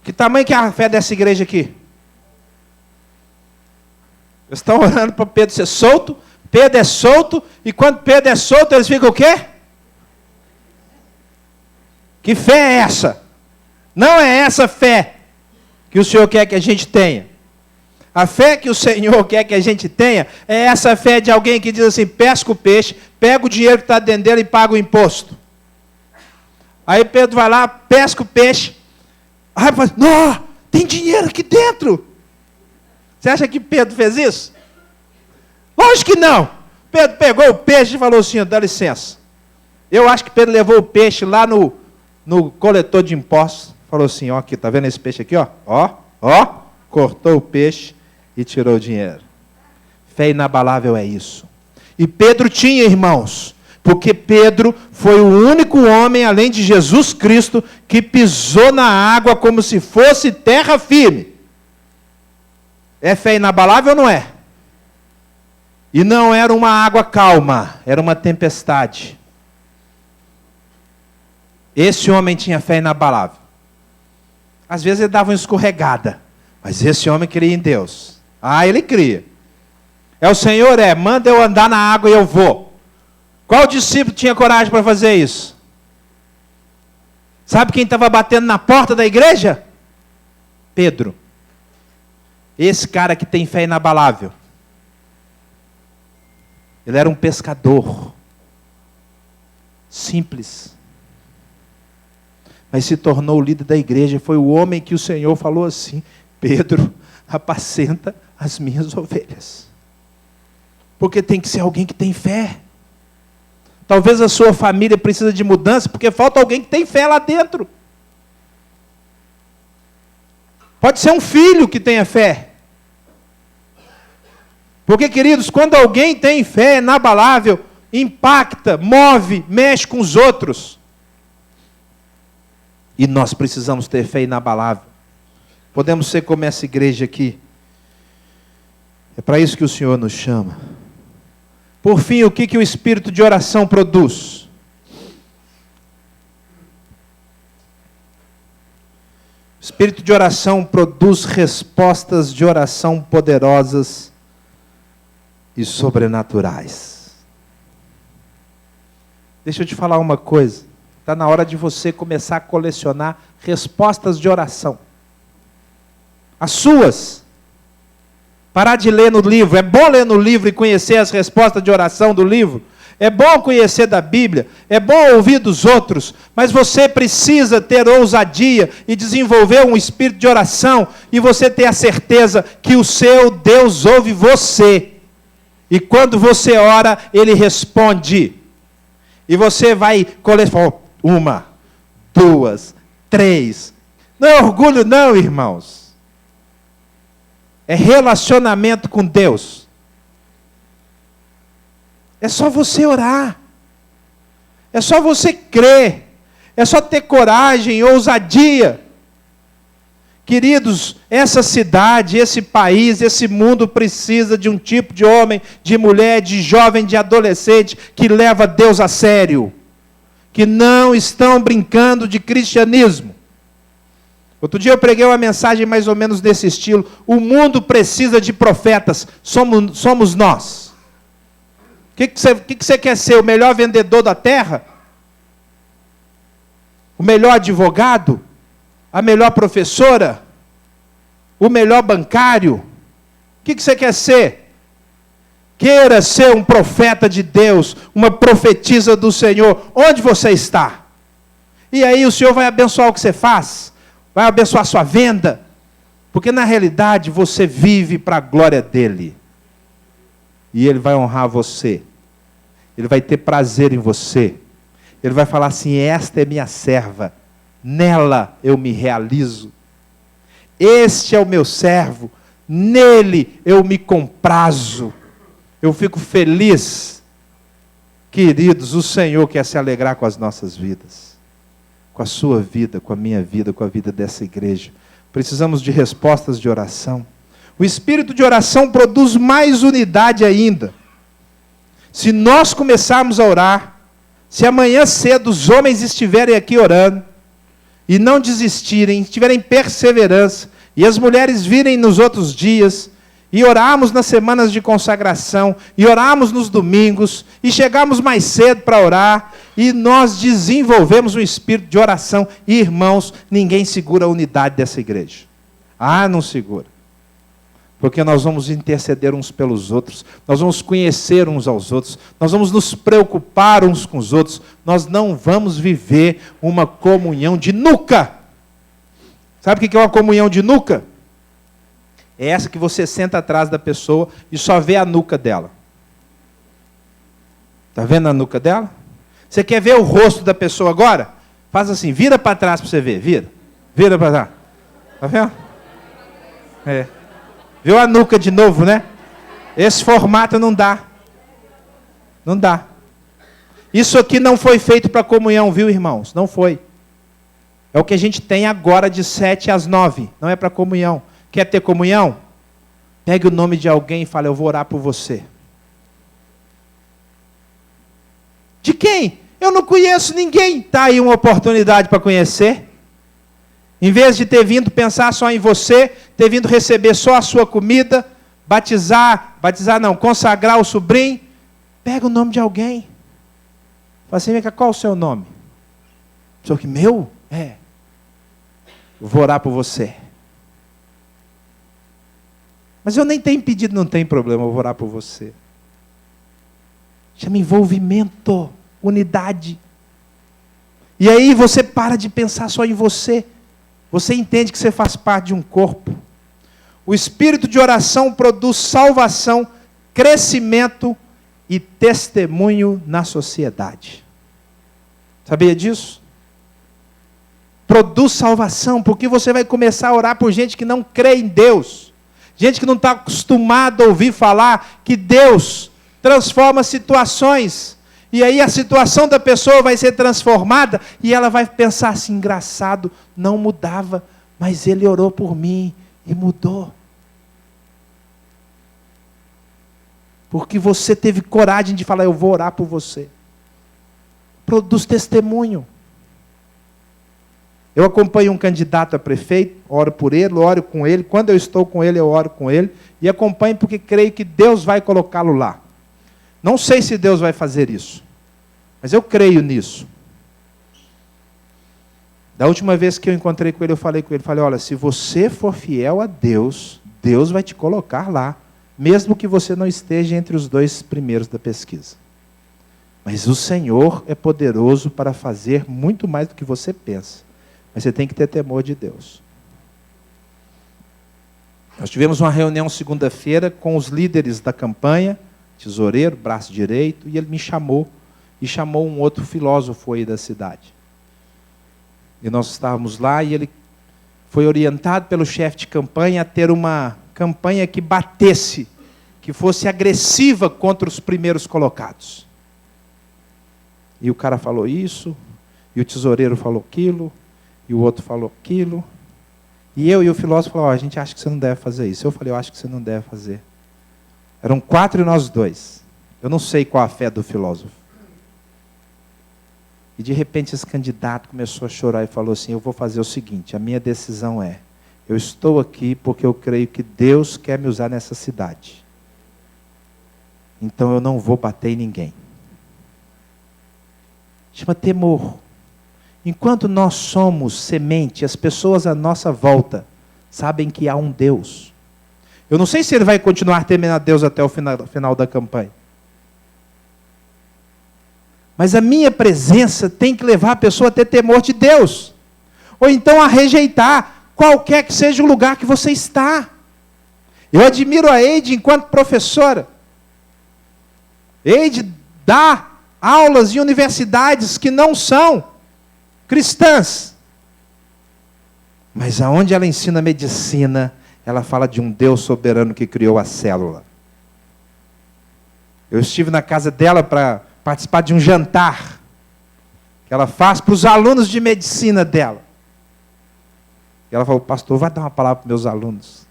Que tamanho que é a fé dessa igreja aqui? Eles estão orando para Pedro ser solto. Pedro é solto. E quando Pedro é solto, eles ficam o quê? Que fé é essa? Não é essa fé que o Senhor quer que a gente tenha. A fé que o Senhor quer que a gente tenha é essa fé de alguém que diz assim, pesca o peixe, pega o dinheiro que está dentro dele e paga o imposto. Aí Pedro vai lá, pesca o peixe, aí fala, não, tem dinheiro aqui dentro. Você acha que Pedro fez isso? Lógico que não. Pedro pegou o peixe e falou assim, dá licença. Eu acho que Pedro levou o peixe lá no coletor de impostos, falou assim, ó, aqui, tá vendo esse peixe aqui, ó? Ó, cortou o peixe e tirou o dinheiro. Fé inabalável é isso. E Pedro tinha, irmãos, porque Pedro foi o único homem, além de Jesus Cristo, que pisou na água como se fosse terra firme. É fé inabalável ou não é? E não era uma água calma, era uma tempestade. Esse homem tinha fé inabalável. Às vezes ele dava uma escorregada, mas esse homem cria em Deus. Ah, ele cria. É o Senhor, manda eu andar na água e eu vou. Qual discípulo tinha coragem para fazer isso? Sabe quem estava batendo na porta da igreja? Pedro. Esse cara que tem fé inabalável. Ele era um pescador. Simples. Mas se tornou o líder da igreja. Foi o homem que o Senhor falou assim, Pedro, apacenta as minhas ovelhas. Porque tem que ser alguém que tem fé. Talvez a sua família precisa de mudança, porque falta alguém que tem fé lá dentro. Pode ser um filho que tenha fé. Porque, queridos, quando alguém tem fé inabalável, impacta, move, mexe com os outros. E nós precisamos ter fé inabalável. Podemos ser como essa igreja aqui. É para isso que o Senhor nos chama. Por fim, o que o espírito de oração produz? O espírito de oração produz respostas de oração poderosas e sobrenaturais. Deixa eu te falar uma coisa. Está na hora de você começar a colecionar respostas de oração. As suas. Parar de ler no livro. É bom ler no livro e conhecer as respostas de oração do livro. É bom conhecer da Bíblia. É bom ouvir dos outros. Mas você precisa ter ousadia e desenvolver um espírito de oração. E você ter a certeza que o seu Deus ouve você. E quando você ora, Ele responde. E você vai colecionar 1, 2, 3. Não é orgulho não, irmãos. É relacionamento com Deus. É só você orar. É só você crer. É só ter coragem, ousadia. Queridos, essa cidade, esse país, esse mundo precisa de um tipo de homem, de mulher, de jovem, de adolescente que leva Deus a sério. Que não estão brincando de cristianismo. Outro dia eu preguei uma mensagem mais ou menos desse estilo. O mundo precisa de profetas, somos nós. O que você quer ser? O melhor vendedor da terra? O melhor advogado? A melhor professora? O melhor bancário? O que você quer ser? Queira ser um profeta de Deus, uma profetisa do Senhor. Onde você está? E aí o Senhor vai abençoar o que você faz. Vai abençoar a sua venda. Porque na realidade você vive para a glória dEle. E Ele vai honrar você. Ele vai ter prazer em você. Ele vai falar assim, esta é minha serva. Nela eu me realizo. Este é o meu servo. Nele eu me comprazo. Eu fico feliz. Queridos, o Senhor quer se alegrar com as nossas vidas. Com a sua vida, com a minha vida, com a vida dessa igreja. Precisamos de respostas de oração. O espírito de oração produz mais unidade ainda. Se nós começarmos a orar, se amanhã cedo os homens estiverem aqui orando, e não desistirem, tiverem perseverança, e as mulheres virem nos outros dias, e orarmos nas semanas de consagração, e orarmos nos domingos, e chegarmos mais cedo para orar, e nós desenvolvemos um espírito de oração. E, irmãos, ninguém segura a unidade dessa igreja. Ah, não segura. Porque nós vamos interceder uns pelos outros, nós vamos conhecer uns aos outros, nós vamos nos preocupar uns com os outros, nós não vamos viver uma comunhão de nuca. Sabe o que é uma comunhão de nuca? É essa que você senta atrás da pessoa e só vê a nuca dela. Está vendo a nuca dela? Você quer ver o rosto da pessoa agora? Faz assim, vira para trás para você ver, vira para trás. Está vendo? É. Viu a nuca de novo, né? Esse formato não dá. Não dá. Isso aqui não foi feito para comunhão, viu, irmãos? Não foi. É o que a gente tem agora de 7 às 9. Não é para comunhão. Quer ter comunhão? Pegue o nome de alguém e fale, eu vou orar por você. De quem? Eu não conheço ninguém. Está aí uma oportunidade para conhecer. Em vez de ter vindo pensar só em você, ter vindo receber só a sua comida, consagrar o sobrinho, pega o nome de alguém. Fala assim, vem cá, qual o seu nome? Só que meu? É. Eu vou orar por você. Mas eu nem tenho pedido, não tem problema, eu vou orar por você. Chama envolvimento, unidade. E aí você para de pensar só em você. Você entende que você faz parte de um corpo. O espírito de oração produz salvação, crescimento e testemunho na sociedade. Sabia disso? Produz salvação, porque você vai começar a orar por gente que não crê em Deus. Gente que não está acostumada a ouvir falar que Deus transforma situações. E aí a situação da pessoa vai ser transformada e ela vai pensar assim, engraçado, não mudava, mas ele orou por mim e mudou. Porque você teve coragem de falar, eu vou orar por você. Produz testemunho. Eu acompanho um candidato a prefeito, oro por ele, oro com ele. Quando eu estou com ele, eu oro com ele. E acompanho porque creio que Deus vai colocá-lo lá. Não sei se Deus vai fazer isso, mas eu creio nisso. Da última vez que eu encontrei com ele, eu falei com ele, olha, se você for fiel a Deus, Deus vai te colocar lá, mesmo que você não esteja entre os 2 primeiros da pesquisa. Mas o Senhor é poderoso para fazer muito mais do que você pensa. Mas você tem que ter temor de Deus. Nós tivemos uma reunião segunda-feira com os líderes da campanha, tesoureiro, braço direito, e ele me chamou, e chamou um outro filósofo aí da cidade. E nós estávamos lá, e ele foi orientado pelo chefe de campanha a ter uma campanha que batesse, que fosse agressiva contra os primeiros colocados. E o cara falou isso, e o tesoureiro falou aquilo, e o outro falou aquilo, e eu e o filósofo falaram, a gente acha que você não deve fazer isso. Eu falei, eu acho que você não deve fazer. Eram 4 e nós 2. Eu não sei qual a fé do filósofo. E de repente esse candidato começou a chorar e falou assim, eu vou fazer o seguinte, a minha decisão é, eu estou aqui porque eu creio que Deus quer me usar nessa cidade. Então eu não vou bater em ninguém. Chama temor. Enquanto nós somos semente, as pessoas à nossa volta sabem que há um Deus. Eu não sei se ele vai continuar temendo a Deus até o final da campanha. Mas a minha presença tem que levar a pessoa a ter temor de Deus. Ou então a rejeitar qualquer que seja o lugar que você está. Eu admiro a Eide enquanto professora. Eide dá aulas em universidades que não são cristãs. Mas aonde ela ensina medicina, ela fala de um Deus soberano que criou a célula. Eu estive na casa dela para participar de um jantar que ela faz para os alunos de medicina dela. E ela falou, pastor, vai dar uma palavra para meus alunos.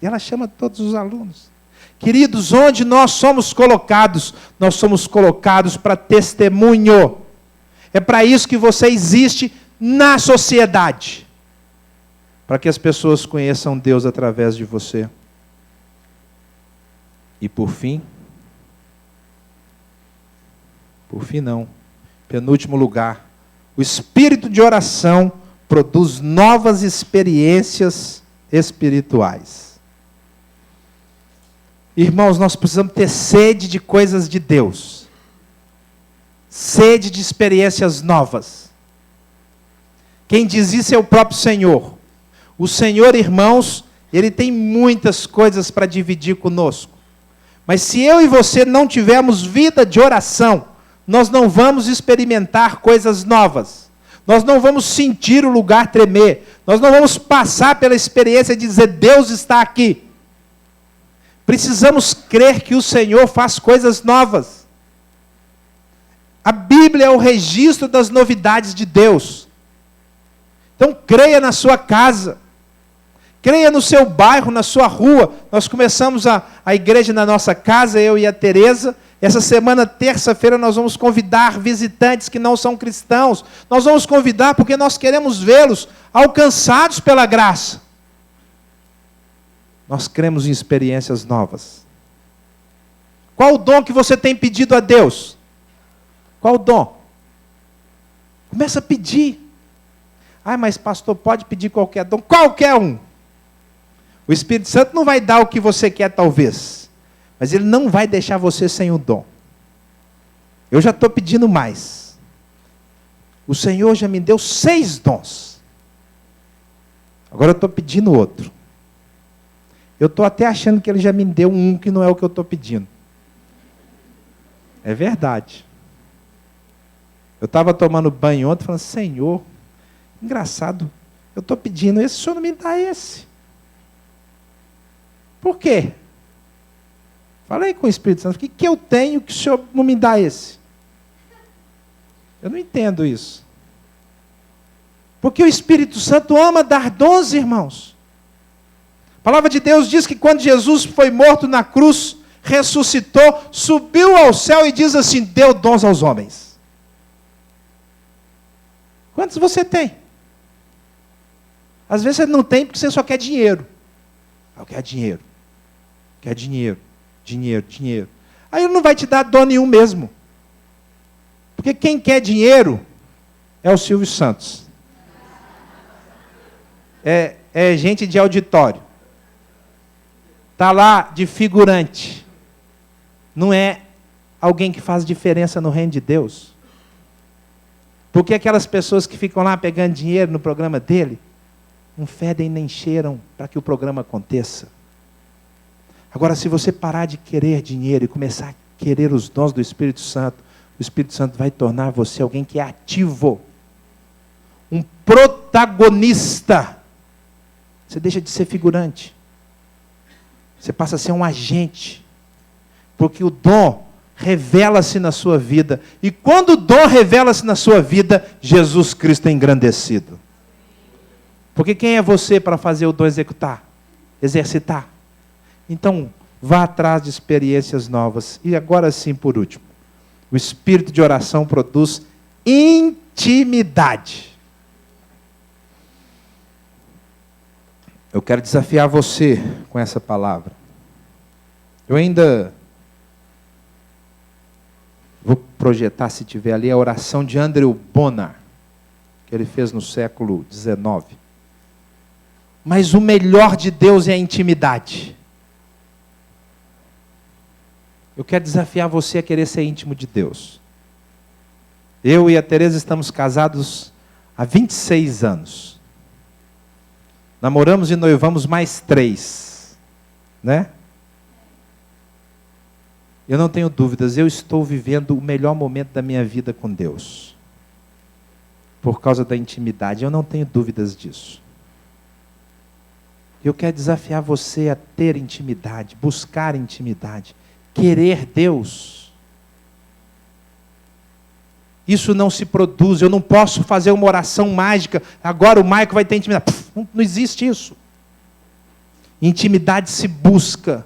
E ela chama todos os alunos. Queridos, onde nós somos colocados? Nós somos colocados para testemunho. É para isso que você existe na sociedade. Para que as pessoas conheçam Deus através de você. E por fim não, penúltimo lugar, o espírito de oração produz novas experiências espirituais. Irmãos, nós precisamos ter sede de coisas de Deus. Sede de experiências novas. Quem diz isso é o próprio Senhor. O Senhor, irmãos, Ele tem muitas coisas para dividir conosco. Mas se eu e você não tivermos vida de oração, nós não vamos experimentar coisas novas. Nós não vamos sentir o lugar tremer. Nós não vamos passar pela experiência de dizer, Deus está aqui. Precisamos crer que o Senhor faz coisas novas. A Bíblia é o registro das novidades de Deus. Então creia na sua casa. Creia no seu bairro, na sua rua. Nós começamos a igreja na nossa casa, eu e a Tereza. Essa semana, terça-feira, nós vamos convidar visitantes que não são cristãos. Nós vamos convidar porque nós queremos vê-los alcançados pela graça. Nós cremos em experiências novas. Qual o dom que você tem pedido a Deus? Qual o dom? Começa a pedir. Ah, mas pastor, pode pedir qualquer dom? Qualquer um. O Espírito Santo não vai dar o que você quer, talvez. Mas Ele não vai deixar você sem o dom. Eu já estou pedindo mais. O Senhor já me deu 6 dons. Agora eu estou pedindo outro. Eu estou até achando que Ele já me deu um que não é o que eu estou pedindo. É verdade. Eu estava tomando banho ontem, falando, Senhor, engraçado, eu estou pedindo esse, o Senhor não me dá esse. Por quê? Falei com o Espírito Santo, o que eu tenho que o Senhor não me dá esse? Eu não entendo isso. Porque o Espírito Santo ama dar dons, irmãos. A palavra de Deus diz que quando Jesus foi morto na cruz, ressuscitou, subiu ao céu e diz assim, deu dons aos homens. Quantos você tem? Às vezes você não tem porque você só quer dinheiro. Eu quero dinheiro. Quer dinheiro. Dinheiro, dinheiro. Aí Ele não vai te dar dom nenhum mesmo. Porque quem quer dinheiro é o Silvio Santos. É gente de auditório. Está lá de figurante. Não é alguém que faz diferença no reino de Deus. Porque aquelas pessoas que ficam lá pegando dinheiro no programa dele, não fedem nem cheiram para que o programa aconteça. Agora, se você parar de querer dinheiro e começar a querer os dons do Espírito Santo, o Espírito Santo vai tornar você alguém que é ativo. Um protagonista. Você deixa de ser figurante. Você passa a ser um agente. Porque o dom revela-se na sua vida. E quando o dom revela-se na sua vida, Jesus Cristo é engrandecido. Porque quem é você para fazer o dom exercitar? Então, vá atrás de experiências novas. E agora sim, por último. O espírito de oração produz intimidade. Eu quero desafiar você com essa palavra. Eu ainda vou projetar, se tiver ali, a oração de Andrew Bonar, que ele fez no século XIX. Mas o melhor de Deus é a intimidade. Eu quero desafiar você a querer ser íntimo de Deus. Eu e a Tereza estamos casados há 26 anos. Namoramos e noivamos mais 3. Né? Eu não tenho dúvidas, eu estou vivendo o melhor momento da minha vida com Deus. Por causa da intimidade, eu não tenho dúvidas disso. Eu quero desafiar você a ter intimidade, buscar intimidade, querer Deus. Isso não se produz, eu não posso fazer uma oração mágica, agora o Maico vai ter intimidade. Não existe isso. Intimidade se busca,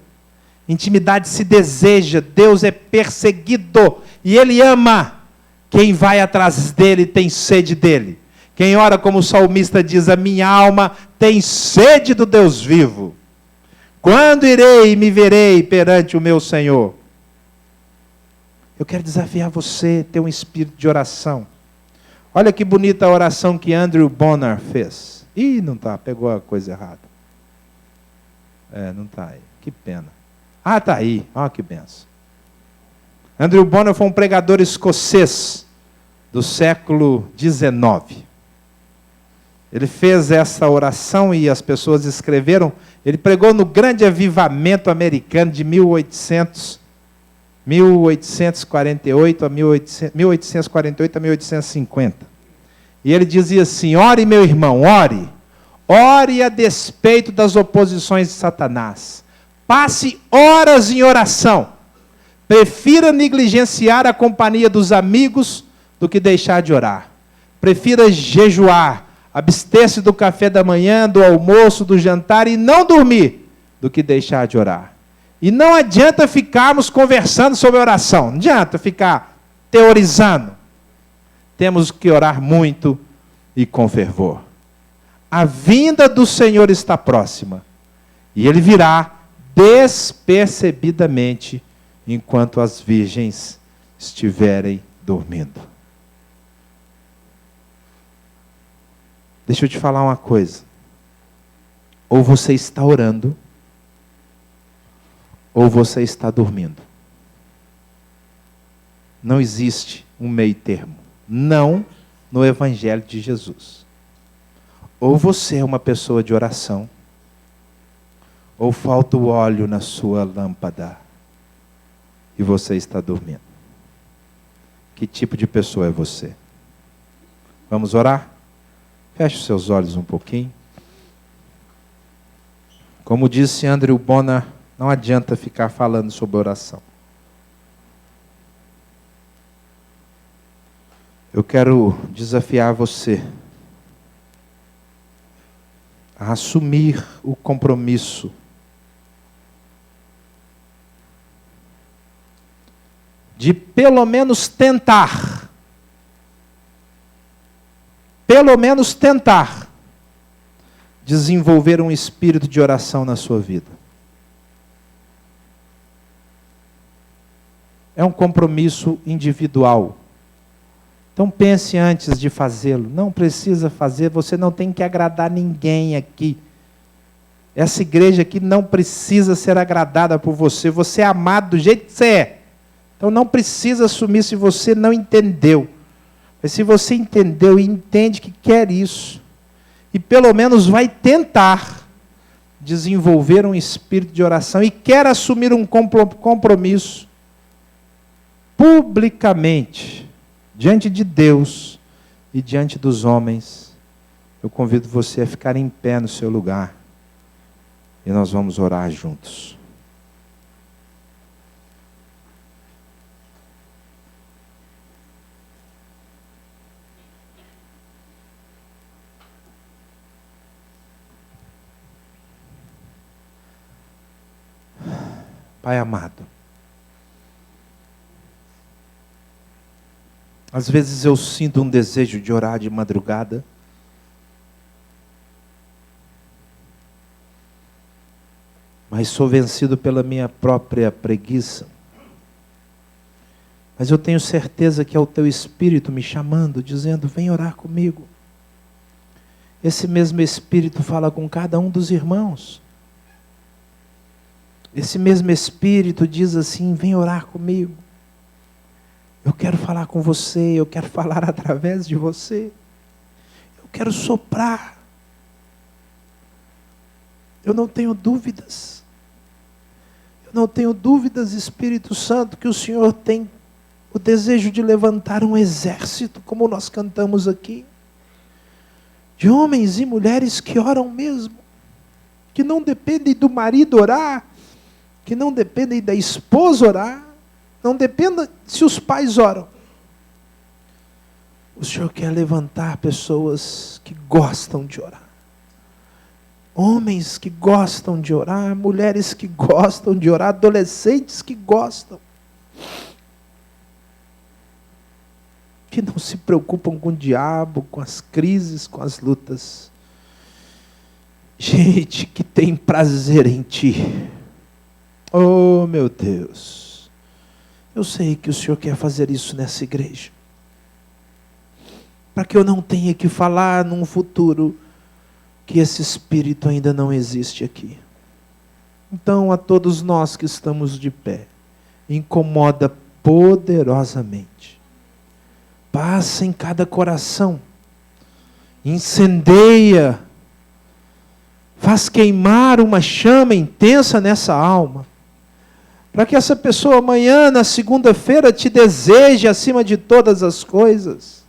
intimidade se deseja, Deus é perseguido e Ele ama. Quem vai atrás dele tem sede dele. Quem ora como o salmista diz, a minha alma tem sede do Deus vivo. Quando irei e me verei perante o meu Senhor? Eu quero desafiar você a ter um espírito de oração. Olha que bonita a oração que Andrew Bonar fez. Ih, não está, pegou a coisa errada. Não está aí, que pena. Ah, está aí. Olha que benção. Andrew Bonar foi um pregador escocês do século XIX. Ele fez essa oração e as pessoas escreveram. Ele pregou no grande avivamento americano de 1848 a 1850. E ele dizia assim: ore, meu irmão, ore. Ore a despeito das oposições de Satanás. Passe horas em oração. Prefira negligenciar a companhia dos amigos do que deixar de orar. Prefira jejuar, abster-se do café da manhã, do almoço, do jantar e não dormir, do que deixar de orar. E não adianta ficarmos conversando sobre oração. Não adianta ficar teorizando. Temos que orar muito e com fervor. A vinda do Senhor está próxima. E Ele virá despercebidamente enquanto as virgens estiverem dormindo. Deixa eu te falar uma coisa. Ou você está orando, ou você está dormindo. Não existe um meio termo. Não no Evangelho de Jesus. Ou você é uma pessoa de oração, ou falta o óleo na sua lâmpada e você está dormindo. Que tipo de pessoa é você? Vamos orar? Feche os seus olhos um pouquinho. Como disse Andrew Bonar, não adianta ficar falando sobre oração. Eu quero desafiar você a assumir o compromisso de pelo menos tentar desenvolver um espírito de oração na sua vida. É um compromisso individual. Então pense antes de fazê-lo. Não precisa fazer, você não tem que agradar ninguém aqui. Essa igreja aqui não precisa ser agradada por você. Você é amado do jeito que você é. Então não precisa assumir se você não entendeu. Mas se você entendeu e entende que quer isso, e pelo menos vai tentar desenvolver um espírito de oração e quer assumir um compromisso publicamente, diante de Deus e diante dos homens, eu convido você a ficar em pé no seu lugar e nós vamos orar juntos. Pai amado, às vezes eu sinto um desejo de orar de madrugada, mas sou vencido pela minha própria preguiça. Mas eu tenho certeza que é o Teu Espírito me chamando, dizendo: vem orar comigo. Esse mesmo Espírito fala com cada um dos irmãos. Esse mesmo Espírito diz assim: vem orar comigo. Eu quero falar com você, eu quero falar através de você. Eu quero soprar. Eu não tenho dúvidas. Eu não tenho dúvidas, Espírito Santo, que o Senhor tem o desejo de levantar um exército, como nós cantamos aqui, de homens e mulheres que oram mesmo, que não dependem do marido orar, que não dependem da esposa orar, não dependa se os pais oram. O Senhor quer levantar pessoas que gostam de orar. Homens que gostam de orar, mulheres que gostam de orar, adolescentes que gostam. Que não se preocupam com o diabo, com as crises, com as lutas. Gente que tem prazer em Ti. Oh, meu Deus. Eu sei que o Senhor quer fazer isso nessa igreja. Para que eu não tenha que falar num futuro que esse Espírito ainda não existe aqui. Então, a todos nós que estamos de pé, incomoda poderosamente. Passa em cada coração, incendeia, faz queimar uma chama intensa nessa alma, para que essa pessoa amanhã, na segunda-feira, te deseje acima de todas as coisas,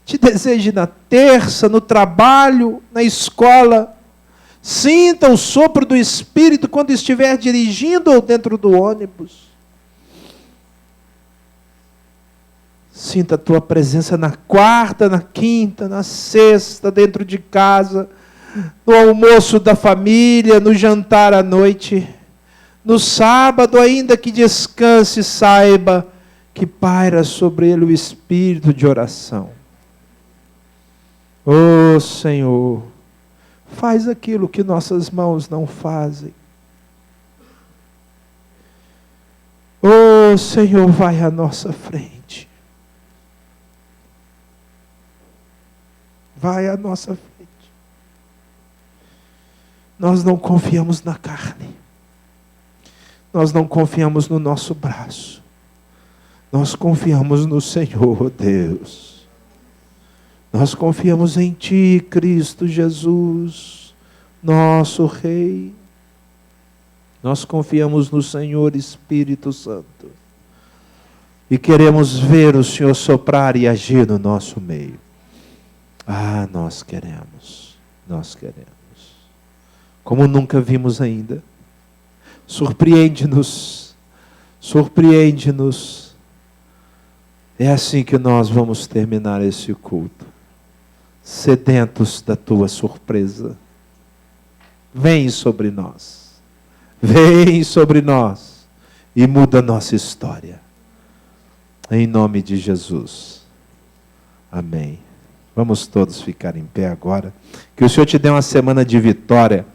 te deseje na terça, no trabalho, na escola. Sinta o sopro do Espírito quando estiver dirigindo ou dentro do ônibus. Sinta a tua presença na quarta, na quinta, na sexta, dentro de casa, no almoço da família, no jantar à noite. No sábado, ainda que descanse, saiba que paira sobre ele o espírito de oração. Ó Senhor, faz aquilo que nossas mãos não fazem. Ó Senhor, vai à nossa frente. Vai à nossa frente. Nós não confiamos na carne. Nós não confiamos no nosso braço. Nós confiamos no Senhor, Deus. Nós confiamos em Ti, Cristo Jesus, nosso Rei. Nós confiamos no Senhor Espírito Santo. E queremos ver o Senhor soprar e agir no nosso meio. Ah, nós queremos. Nós queremos. Como nunca vimos ainda. Surpreende-nos. Surpreende-nos. É assim que nós vamos terminar esse culto. Sedentos da tua surpresa. Vem sobre nós. Vem sobre nós. E muda a nossa história. Em nome de Jesus. Amém. Vamos todos ficar em pé agora. Que o Senhor te dê uma semana de vitória.